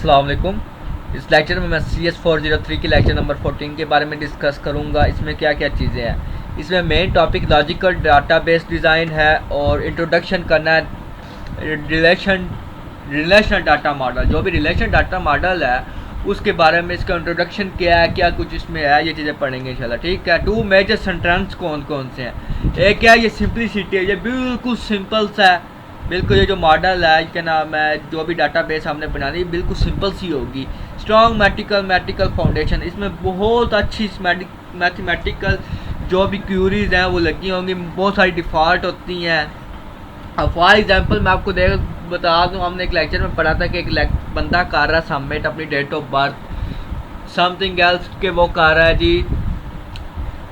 अस्सलाम वालेकुम। इस लेक्चर में मैं CS403 के लेक्चर नंबर 14 के बारे में डिस्कस करूंगा। इसमें क्या क्या चीज़ें हैं। इसमें main topic logical database design है और इंट्रोडक्शन करना है रिलेशनल डाटा मॉडल। जो भी रिलेशनल डाटा मॉडल है उसके बारे में इसका इंट्रोडक्शन क्या है, क्या कुछ इसमें है, ये चीज़ें पढ़ेंगे इंशाल्लाह। ठीक है। टू मेजर सेंटेंस कौन कौन से हैं। एक क्या है, ये सिंपलिसिटी है, ये बिल्कुल सिंपल सा है। बिल्कुल ये जो मॉडल है इसका नाम है, जो भी डाटाबेस हमने बनानी बिल्कुल सिंपल सी होगी। स्ट्रॉन्ग मैथमेटिकल फाउंडेशन, इसमें बहुत अच्छी मैथमेटिकल जो भी क्यूरीज हैं वो लगी होंगी, बहुत सारी डिफ़ॉल्ट होती हैं। अब फॉर एग्जांपल मैं आपको बता दूं, हमने एक लेक्चर में पढ़ा था कि एक बंदा कर रहा सबमिट अपनी date of birth something else के, वो कर रहा है जी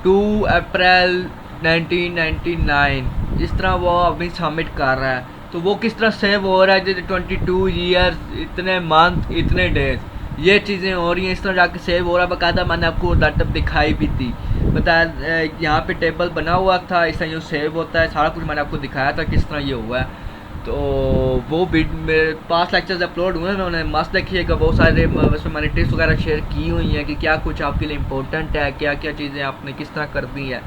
2 अप्रैल 1999। इस तरह वो अभी सबमिट कर रहा है, तो वो किस तरह सेव हो रहा है जैसे 22 ईयर्स, इतने मंथ, इतने डेज, ये चीज़ें हो रही हैं। इस तरह जाके सेव हो रहा है बाकायदा। मैंने आपको डाटा दिखाई भी थी, बताया यहाँ पे टेबल बना हुआ था, इस तरह यूँ सेव होता है, सारा कुछ मैंने आपको दिखाया था किस तरह ये हुआ है। तो वो भी मेरे पास लेक्चर्स अपलोड हुए हैं, उन्होंने मस्त देखिएगा। बहुत सारे उसमें मैंने टिप्स वगैरह शेयर की हुई हैं कि क्या कुछ आपके लिए इंपॉर्टेंट है, क्या क्या चीज़ें आपने किस तरह कर दी हैं,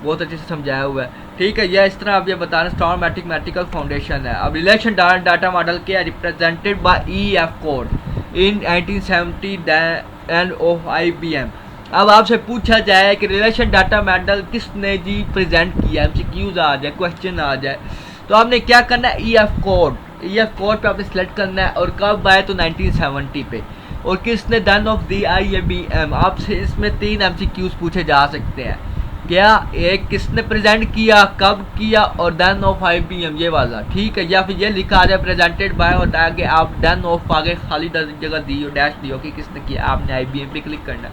बहुत अच्छे से समझाया हुआ है। ठीक है। यह इस तरह आप ये बता रहे हैं स्ट्रॉन्ग मैथमेटिकल फाउंडेशन है। अब रिलेशन डाटा मॉडल के represented by EF code in 1970 end of IBM। अब आपसे पूछा जाए कि रिलेशन डाटा मॉडल किसने जी प्रेजेंट किया, MCQs आ जाए, क्वेश्चन आ जाए, तो आपने क्या करना है, EF कोड पे आपने सेलेक्ट करना है। और कब आए तो 1970 पे। और किसने डन ऑफ दी IBM, आपसे इसमें 3 MCQs पूछे जा सकते हैं। क्या एक किसने प्रेजेंट किया, कब किया, और डन ऑफ IBM ये वाला। ठीक है। या फिर ये लिखा आ जाए प्रेजेंटेड बाय, और आगे आप डन ऑफ आगे खाली जगह दी हो, डैश दी हो कि किसने किया, आपने IBM पे क्लिक करना।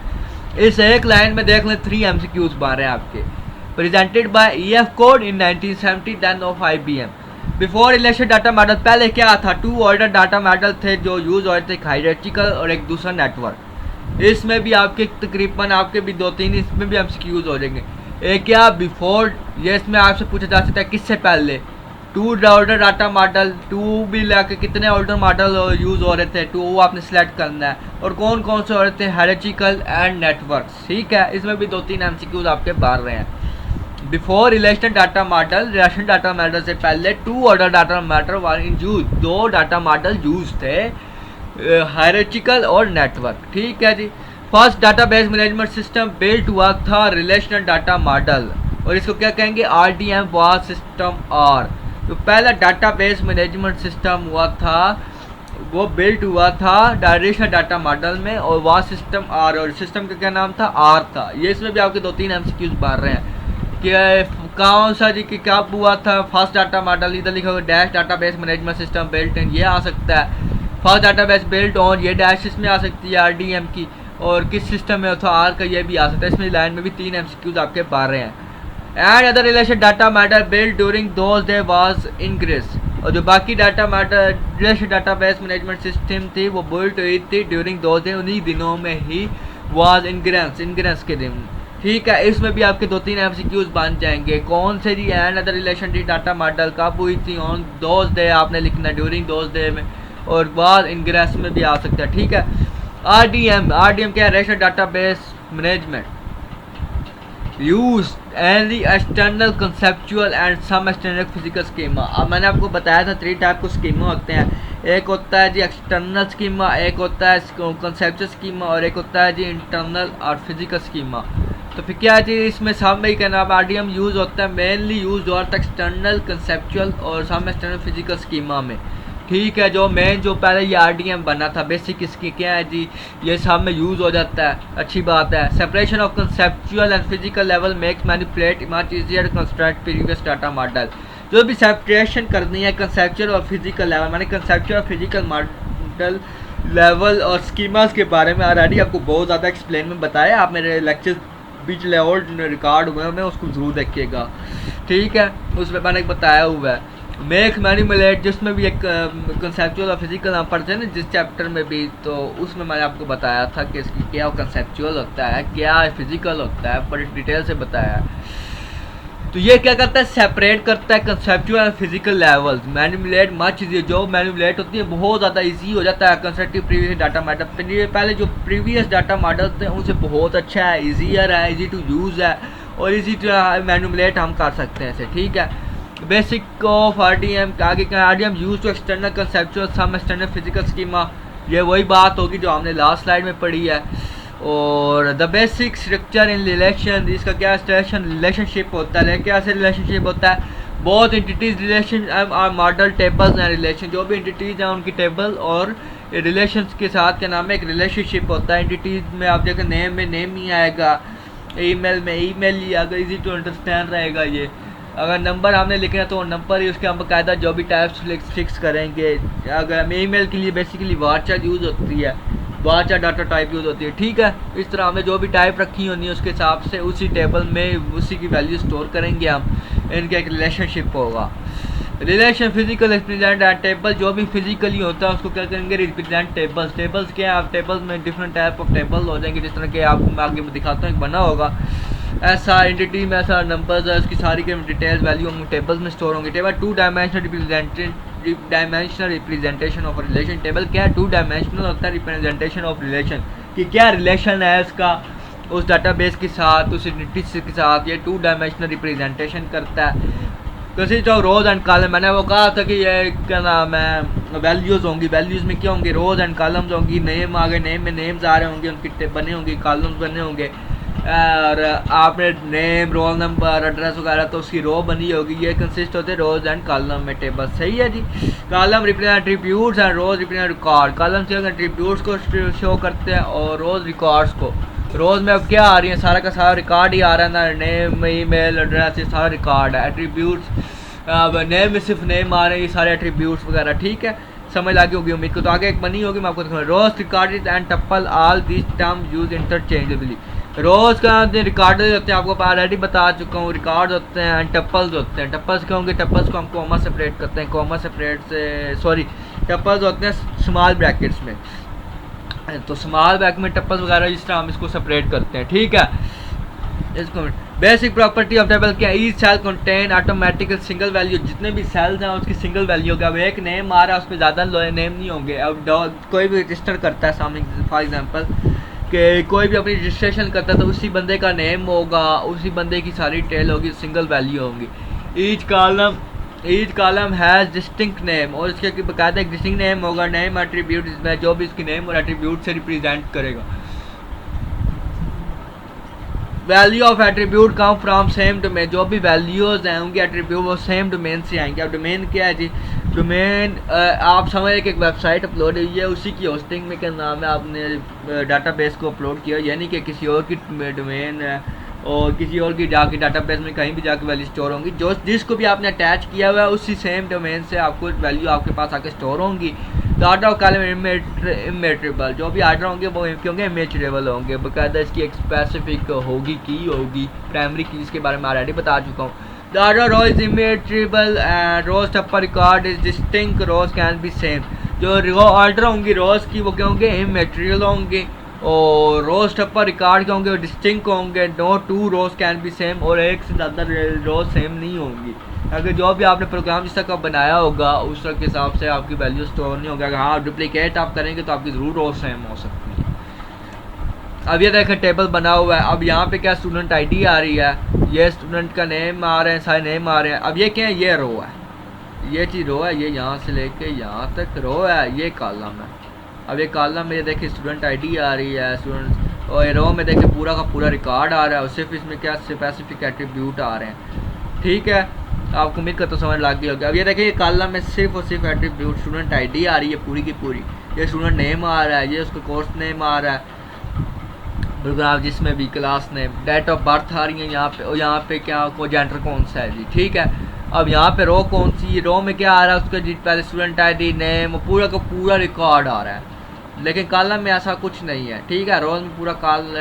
इस एक लाइन में देख लें 3 MCQs बार हैं आपके। Presented by EF code in 1970 done of IBM। Before relation data model पहले क्या था, 2 ऑर्डर डाटा मॉडल थे जो यूज हो रहे थे, हायरार्चिकल और एक दूसरा नेटवर्क। इसमें भी आपके तकरीबन आपके भी 2-3 इसमें भी MCQs हो जाएंगे। एक क्या बिफोर, ये इसमें आपसे पूछा जा सकता है किससे पहले, 2 ऑर्डर डाटा मॉडल, 2 भी लाके कितने ऑर्डर मॉडल यूज़ हो रहे थे, 2 वो आपने सेलेक्ट करना है। और कौन कौन से हो रहे थे, हायरार्चिकल एंड नेटवर्क्स। ठीक है। इसमें भी 2-3 MCQs आपके बाहर रहे हैं। Before relational data model, relational data model से पहले 2 order data model were in use, 2 data model use थे, हायरार्चिकल और नेटवर्क। ठीक है जी। First database management system built हुआ था रिलेशनल डाटा मॉडल, और इसको क्या कहेंगे, RDM वाज सिस्टम R। तो पहला डाटाबेस मैनेजमेंट सिस्टम हुआ था वो बिल्ट हुआ था रिलेशनल डाटा मॉडल में, और वाज सिस्टम R, और सिस्टम का क्या नाम था, R था। ये इसमें भी आपके 2-3 MCQs बाहर रहे हैं कि कौन सा जी कि कब हुआ था फर्स्ट डाटा मॉडल। इधर लिखा हुआ dash database management system built in, ये आ सकता है। फर्स्ट डाटाबेस बिल्ट ऑन, ये डैश इसमें आ सकती है RDM की, और किस सिस्टम में था R का, ये भी आ सकता है। इसमें लाइन में भी 3 MCQs आपके बाहर रहे हैं। And other relation data model built during those day was increase, और जो बाकी data model relation database management system थी वो बिल्ट हुई थी ड्यूरिंग दोज डे, उन्हीं दिनों में ही वाज इंक्रेंस के दिन। ठीक है। इसमें भी आपके 2-3 MCQs बन जाएंगे। कौन से जी, and other relation data model कब हुई थी, ऑन दोज डे आपने लिखना, ड्यूरिंग दोज डे में, और वाज इंक्रेंस में भी आ सकता है। ठीक है। RDM क्या है, relational database management use any external conceptual and some external physical schema. अब मैंने आपको बताया था 3 टाइप के स्कीमा होते हैं। एक होता है जी एक्सटर्नल स्कीमा, एक होता है कंसेप्चुअल स्कीमा, और एक होता है जी इंटरनल और फिजिकल स्कीमा। तो फिर क्या है जी, इसमें सब में क्या नाम RDM यूज़ होता है, मेनली यूज होता है एक्सटर्नल कंसेप्चुअल और सम एक्सटर्नल फिजिकल स्कीमा में। ठीक है। जो मेन जो पहले ये RDM बना था बेसिक, इसकी क्या है जी, ये सब में यूज़ हो जाता है, अच्छी बात है। Separation of conceptual and physical level makes manipulate much easier construct previous data model. जो भी सेपरेशन करनी है कंसेप्चुअल और फिजिकल लेवल, मैंने कंसेप्चुअल और फिजिकल मॉडल लेवल और स्कीमास के बारे में ऑलरेडी आपको बहुत ज़्यादा एक्सप्लेन में बताया। आप मेरे लेक्चर बीच लेवल रिकॉर्ड हुए हैं, उसको ज़रूर देखिएगा। ठीक है। उसमें मैंने बताया हुआ है मेक मैनिपुलेट, जिसमें भी एक कंसेप्चुअल और फिजिकल हम पढ़ते हैं ना जिस चैप्टर में भी, तो उसमें मैंने आपको बताया था कि इसकी क्या कंसेप्चुअल होता है, क्या फिजिकल होता है, बड़ी डिटेल से बताया है। तो ये क्या करता है, सेपरेट करता है conceptual and physical levels. Manipulate much easy, जो मैनिपुलेट होती है बहुत ज़्यादा इजी हो जाता है कंसेप्टिव प्रीवियस डाटा मॉडल। पहले जो प्रीवियस डाटा मॉडल थे उनसे बहुत अच्छा है, ईजियर है, इजी टू यूज़ है और इजी टू मैनिपुलेट हम कर सकते हैं इसे। ठीक है, बेसिक ऑफ RDM आगे क्या, RDM use to external conceptual some external physical schema, ये वही बात होगी जो हमने लास्ट स्लाइड में पढ़ी है। और the basic structure in relation, इसका क्या स्ट्रक्चर रिलेशनशिप होता है, क्या से रिलेशनशिप होता है, बहुत entities relation R model tables and relation, जो भी एंटिटीज हैं उनकी टेबल और रिलेशंस के साथ क्या नाम है एक रिलेशनशिप होता है। एंटिटीज में आप देखो नेम में नेम ही आएगा, ईमेल में ईमेल ही आएगा, इजी टू अंडरस्टैंड रहेगा। ये अगर नंबर हमने लिखना है तो नंबर ही उसके हम बाकायदा जो भी टाइप्स फिक्स करेंगे। अगर हम ईमेल के लिए बेसिकली वारचार यूज़ होती है, वारचार डाटा टाइप यूज़ होती है। ठीक है, इस तरह हमने जो भी टाइप रखी होनी है उसके हिसाब से उसी टेबल में उसी की वैल्यू स्टोर करेंगे हम, इनका एक रिलेशनशिप होगा। Relation physical represent and table, जो भी फिजिकली होता है उसको क्या करेंगे रिप्रेजेंट टेबल्स। टेबल्स क्या है, आप टेबल्स में डिफरेंट टाइप ऑफ टेबल हो जाएंगे, जिस तरह के आपको मैं आगे दिखाता हूँ एक बना होगा ऐसा एंटिटी में ऐसा नंबर्स है, उसकी सारी के डिटेल्स वैल्यू हम टेबल्स में स्टोर होंगे। Table two dimensional representation of relation, table क्या है, टू डायमेंशनल होता है रिप्रेजेंटेशन ऑफ रिलेशन, कि क्या रिलेशन है उसका उस डाटाबेस के साथ, उस एंटिटी के साथ, ये टू डायमेंशनल रिप्रेजेंटेशन करता है। Consist of rose and column, मैंने वो कहा था कि ये क्या नाम है वैल्यूज़ होंगी, वैल्यूज़ में क्या होंगे रोज एंड कॉलम्स होंगी, नेम आ गए, नेम में नेम्स आ रहे होंगे, उनकी बने होंगे, कॉलम्स बने होंगे, और आपने नेम रोल नंबर एड्रेस वगैरह तो उसकी रो बनी होगी। ये कंसिस्ट होते हैं रोज एंड कॉलम में टेबल। सही है जी। Column represent attributes and rows represent record, column से एट्रीब्यूट्स को शो करते हैं और रोज रिकॉर्ड्स को। रोज में अब क्या आ रही है, सारा का सारा रिकॉर्ड ही आ रहा है ना, नेम ईमेल एड्रेस ये सारा रिकॉर्ड है। एट्रीब्यूट्स अब नेम में सिर्फ नेम आ रहे हैं, ये सारे एट्रीब्यूट्स वगैरह। ठीक है, समझ लगी होगी उम्मीद को। तो आगे एक बनी होगी मैं आपको दिखाऊंगा। Rows recorded and tuple all this term use interchangeably, rows का रिकॉर्ड होते हैं, आपको ऑलरेडी बता चुका हूँ। रिकॉर्ड होते हैं एंड टप्पल्स होते हैं। टप्पल्स क्या होंगे, टप्पल्स को हम कॉमा सेपरेट करते हैं, कॉमा सेपरेट से सॉरी टप्पल्स होते हैं स्मॉल ब्रैकेट्स में, तो स्मॉल ब्रैकेट में टप्पल्स वगैरह इस तरह हम इसको सेपरेट करते हैं। ठीक है, इसको बेसिक प्रॉपर्टी ऑफ टेबल क्या है, each cell contain automatical single value, जितने भी सेल्स हैं उसकी सिंगल वैल्यू होगी। अब एक नेम आ रहा है उस पर ज़्यादा नेम नहीं होंगे। अब कोई भी रजिस्टर करता है सामने फॉर एग्जांपल कि कोई भी अपनी रजिस्ट्रेशन करता है तो उसी बंदे का नेम होगा, उसी बंदे की सारी डिटेल होगी, सिंगल वैल्यू होंगी। Each column has distinct name, और इसके बकायदा एक डिस्टिंक्ट नेम होगा। नेम एट्रीब्यूट इसमें जो भी इसकी नेम और एट्रीब्यूट से रिप्रेजेंट करेगा। Value of attribute come from same domain, जो भी वैल्यूज हैं उनके एट्रीब्यूट वो सेम डोमेन से आएंगे। अब डोमेन क्या है जी, डोमेन आप समझ एक वेबसाइट अपलोड हुई है, उसी की होस्टिंग में क्या नाम है, आपने डाटाबेस को अपलोड किया, यानी कि किसी और की डोमेन है और किसी और की जाके डाटाबेस में कहीं भी जाके वैल्यू स्टोर होंगी। जो जिसको भी आपने अटैच किया हुआ है उसी सेम डोमेन से आपको वैल्यू आपके पास आके स्टोर होंगी। तो ऑर्डर ऑफ कॉलम इमेट्रेबल, जो भी ऑर्डर होंगे वो क्योंकि इमेट्रेबल होंगे, बाकायदा इसकी एक स्पेसिफिक होगी की होगी, प्राइमरी की, इसके बारे में ऑलरेडी बता चुका हूँ। The order row is immaterial and rows tuple record is distinct rows can be same, जो ऑर्डर होंगी रोज की वो क्या होंगे इमेट्रियल होंगे, और रोज टप्पर रिकॉर्ड के होंगे डिस्टिंक्ट होंगे। No two rows can be same, और एक से ज़्यादा रोज सेम नहीं होंगी। अगर जो भी आपने प्रोग्राम जिस तरह का बनाया होगा उस तरह के हिसाब से आपकी वैल्यू स्टोर नहीं होगा। अगर हाँ डुप्लीकेट आप करेंगे तो आपकी ज़रूर रोज सेम हो सकती है। अब ये देखें टेबल बना हुआ है। अब यहाँ पे क्या स्टूडेंट आईडी आ रही है, ये स्टूडेंट का नेम आ रहे हैं, सारे नेम आ रहे हैं। अब ये क्या है, ये रो है, ये चीज़ रो है, ये यहाँ से लेके यहाँ तक रो है, ये कॉलम है। अब ये कॉलम में ये देखिए स्टूडेंट आईडी आ रही है, स्टूडेंट, और ये रो में देखिए पूरा का पूरा रिकॉर्ड आ रहा है, और सिर्फ इसमें क्या स्पेसिफिक एट्रीब्यूट आ रहे हैं। ठीक है, आपको उम्मीद करता समझ लग गई होगी। अब ये देखिए ये कॉलम में सिर्फ और सिर्फ एट्रीब्यूट स्टूडेंट आईडी आ रही है पूरी की पूरी, ये स्टूडेंट नेम आ रहा है, ये उसका कोर्स नेम आ रहा है, प्रोग्राम जिसमें भी class name, date of birth आ रही है यहाँ पे, और यहाँ पे क्या को जेंडर कौन सा है जी। ठीक है, अब यहाँ पे रो कौन सी, रो में क्या आ रहा है उसका जी पहले स्टूडेंट आईडी नेम पूरा का पूरा रिकॉर्ड आ रहा है, लेकिन कॉलम में ऐसा कुछ नहीं है। ठीक है, रोज में पूरा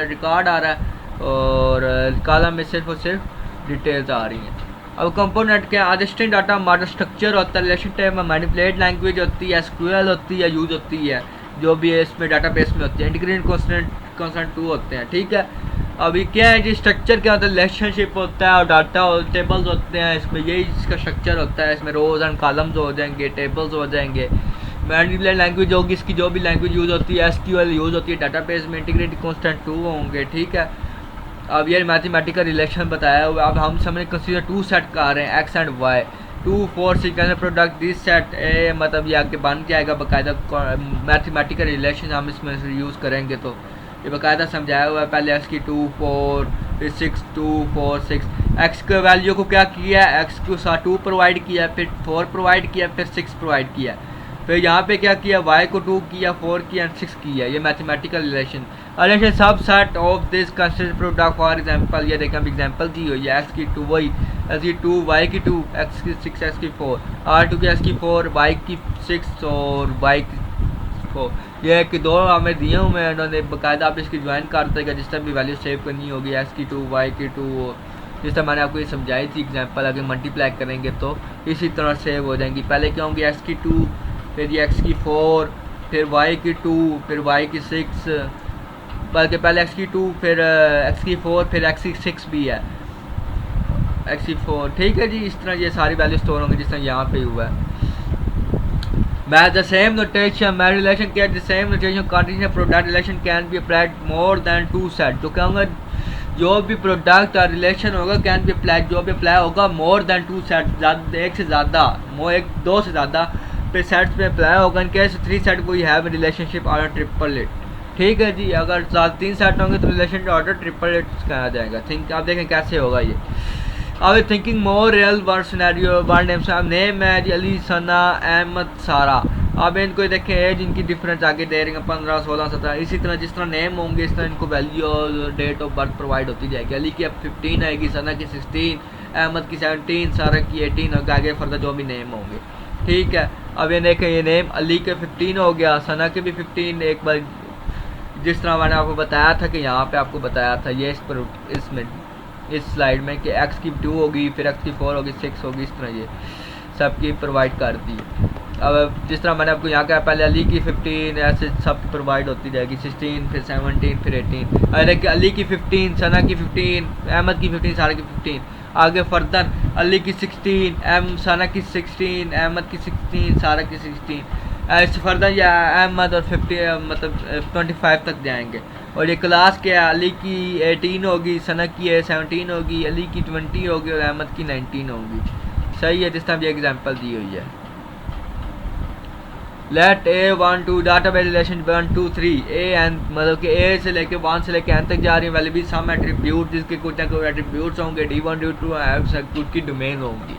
रिकॉर्ड आ रहा है और कॉलम में सिर्फ और सिर्फ डिटेल्स आ रही हैं। अब कंपोनेंट क्या है, डिस्टिंक्ट डाटा मॉडल स्ट्रक्चर होता है, रिलेशन टाइप में मैनिपुलेट लैंग्वेज होती है, एसक्यूएल होती है, यूज होती है, जो भी है इसमें डाटाबेस में होती है। इंटीग्रेटेड कॉन्स्टेंट 2 होते हैं। ठीक है, अभी क्या है जी, स्ट्रक्चर क्या होता है, रिलेशनशिप होता है और डाटा और टेबल्स होते हैं, इसमें यही इसका स्ट्रक्चर होता है। इसमें रोज एंड कॉलम्स हो जाएंगे, टेबल्स हो जाएंगे। मैनिपुलेट लैंग्वेज होगी, इसकी जो भी लैंग्वेज यूज़ होती है, एसक्यूएल यूज़ होती है, डाटाबेस में इंटीग्रेटेड कांस्टेंट 2 होंगे, ठीक है। अब ये मैथमेटिकल रिलेशन बताया हुआ। अब हम समझ कंसीडर टू सेट का आ रहे हैं, X and Y, 2 4 6 product this set A, मतलब ये आगे बन जाएगा बाकायदा मैथमेटिकल रिलेशन हम इसमें यूज़ करेंगे। तो ये बाकायदा समझाया हुआ है। पहले एक्स की 2 4, फिर 6 2 4 6, एक्स के वैल्यू को क्या किया, एक्स को 2 प्रोवाइड किया, फिर 4 प्रोवाइड किया, फिर 6 प्रोवाइड किया, फिर यहाँ पे क्या किया, y को 2 किया, 4 किया एंड 6 किया। ये मैथमेटिकल रिलेशन सब set of this construct product. For example ये देखें, एग्जांपल दी हुई है, x की 2 वही, x की 2 y की 2 x की 6 x की 4 r2 की x की 4 y की 6 और y की 4। ये कि दो हमें दिए हुए हैं उन्होंने, बाकायदा आप इसकी ज्वाइन कर देगा जिस तरह भी वैल्यू सेव करनी होगी, x की 2 y की 2, जिस तरह मैंने आपको ये समझाई थी एग्जांपल। अगर मल्टीप्लाई करेंगे तो इसी तरह सेव हो जाएंगी। पहले क्या होंगी, x की 2, फिर ये x की 4, फिर y की 2, फिर y की 6, बल्कि पहले x की 2, फिर x की 4, फिर x की 6 भी है, x की 4, ठीक है जी। इस तरह ये सारी वैल्यू स्टोर होंगी जिस तरह यहाँ पे हुआ है। मैं द सेम नोटेशन, मैं रिलेशन क्या, the same notation condition product relation can be applied more than 2 set. तो क्या होगा, जो भी प्रोडक्ट और रिलेशन होगा कैन बी अप्लाइड, जो भी अप्लाई होगा मोर देन 2 सेट, एक से ज़्यादा, एक 2 से ज़्यादा पे सेट्स में अप्लाई होगा। In case 3 set we have relationship order triple it, ठीक है जी। अगर 3 सेट होंगे तो रिलेशन ऑर्डर ट्रिपल इट कहा जाएगा। थिंक आप देखें कैसे होगा ये। अब thinking more real word scenario, one name है जी अली सना अहमद सारा। अब इनको देखें एज इनकी डिफरेंस आगे दे रही है 15 16 17। इसी तरह जिस तरह नेम होंगे इस तरह इनको वैल्यू और डेट ऑफ बर्थ प्रोवाइड होती जाएगी। अली की अब 15 आएगी, सना की 16, अहमद की 17, सारा की 18 और आगे फर्दर जो भी नेम होंगे, ठीक है। अब ये देखें, ये नेम अली के 15 हो गया, सना के भी 15। एक बार जिस तरह मैंने आपको बताया था कि यहाँ पे आपको बताया था ये इसमें इस स्लाइड में कि x की 2 होगी, फिर x की 4 होगी, 6 होगी, इस तरह ये सबकी प्रोवाइड कर दी। अब जिस तरह मैंने आपको यहाँ कहा, पहले अली की 15, ऐसे सब प्रोवाइड होती जाएगी, 16, फिर 17, फिर 18। अरे कि अली की 15, सना की 15, अहमद की 15, सारा की 15। आगे फर्दर अली की 16, सना की 16, अहमद की 16, सारा की 16। ऐसे फर्दर या अहमद और 50 मतलब 25 तक जाएंगे। और ये क्लास क्या है, अली की 18 होगी, सना की 17 होगी, अली की 20 होगी और अहमद की 19 होगी। सही है, जिस तरह ये एग्जांपल दी हुई है। Late A 1 2 database relation 1 2 3 A N, मतलब कि ए से लेके 1 से लेके एन तक जा रही है। वैल्यू भी सम एट्रीब्यूट जिसके कुछ ना कुछ एट्रीब्यूट्स होंगे, D1 D2 कुछ की डोमेन होंगी,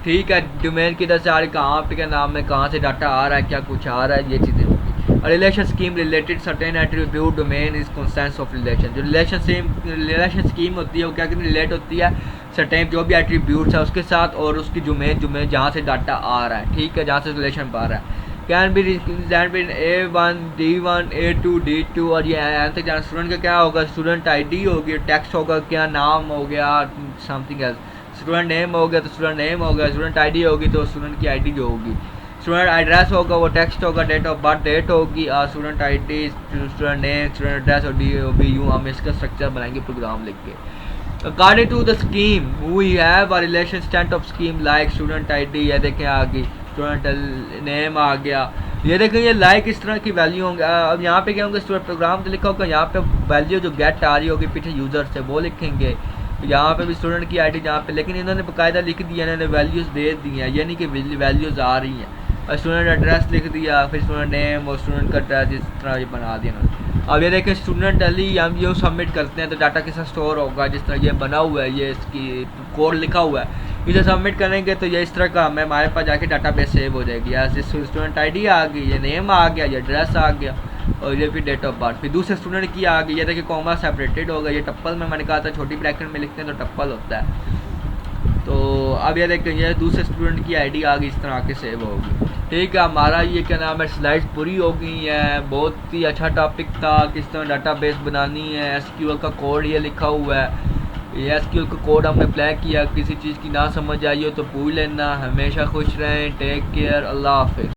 ठीक है। डोमेन किधर से आ रही, कहाँ पे क्या नाम है, कहाँ से डाटा आ रहा है, क्या कुछ आ रहा है, ये चीज़ें होंगी। Relation scheme related certain attribute domain is Constance of relation. जो रिलेशन स्कीम होती है वो क्या रिलेट होती है सर्टेन जो भी एट्रीब्यूट्स है उसके साथ और उसकी डोमेन जहाँ से डाटा आ रहा है, ठीक है, जहाँ से रिलेशन पा रहा है। Can be A1 D1 A2 D2 और ये एन तक जाना। स्टूडेंट का क्या होगा, स्टूडेंट ID होगी, टेक्स्ट होगा, क्या नाम हो गया, समथिंग एल्स। स्टूडेंट नेम हो गया तो स्टूडेंट नेम होगा, स्टूडेंट ID होगी तो स्टूडेंट की ID जो होगी। स्टूडेंट एड्रेस होगा वो टेक्स्ट होगा, डेट ऑफ बर्थ डेट होगी, student ID, student name, student address और DOB। यूँ हम इसका स्ट्रक्चर बनाएंगे प्रोग्राम लिख के। According to the scheme we have a relation stand of scheme like student ID, ये देखें आ गई, स्टूडेंट नेम आ गया, ये देखें ये लाइक इस तरह की वैल्यू होंगे। अब यहाँ पे क्या होंगे, स्टूडेंट प्रोग्राम तो लिखा होगा, यहाँ पे वैल्यू जो गेट आ रही होगी पीछे यूज़र से वो लिखेंगे। यहाँ पे भी स्टूडेंट की ID जहाँ पे, लेकिन इन्होंने बाकायदा लिख दिया, इन्होंने वैल्यूज़ दे दी हैं, ये नहीं कि वैल्यूज़ आ रही हैं। और स्टूडेंट एड्रेस लिख दिया, फिर स्टूडेंट नेम और स्टूडेंट का एड्रेस इस तरह ये बना दिया इन्होंने। अब ये देखें स्टूडेंट अली हम ये सबमिट करते हैं तो डाटा के साथ स्टोर होगा, जिस तरह ये बना हुआ है, ये इसकी कोड लिखा हुआ है, इसे सबमिट करेंगे तो ये इस तरह का हमारे पास जाके डाटाबेस सेव हो जाएगी। ऐसे स्टूडेंट ID आ गई, ये नेम आ गया, ये एड्रेस आ गया और ये फिर डेट ऑफ बर्थ। फिर दूसरे स्टूडेंट की आ गई, ये देखिए कॉमा सेपरेटेड होगा, ये टप्पल में मैंने कहा था छोटी ब्रैकेट में लिखते हैं तो टप्पल होता है। तो अब ये देखें ये दूसरे स्टूडेंट की ID आ गई, इस तरह के सेव होगी, ठीक है। हमारा ये क्या नाम है स्लाइड्स पूरी हो गई हैं। बहुत ही अच्छा टॉपिक था, किस तरह डाटाबेस बनानी है। SQL का कोड ये लिखा हुआ है, ये SQL का कोड हमने अप्लाई किया। किसी चीज़ की ना समझ आई हो तो पूछ लेना। हमेशा खुश रहें, टेक केयर, अल्लाह हाफिज़।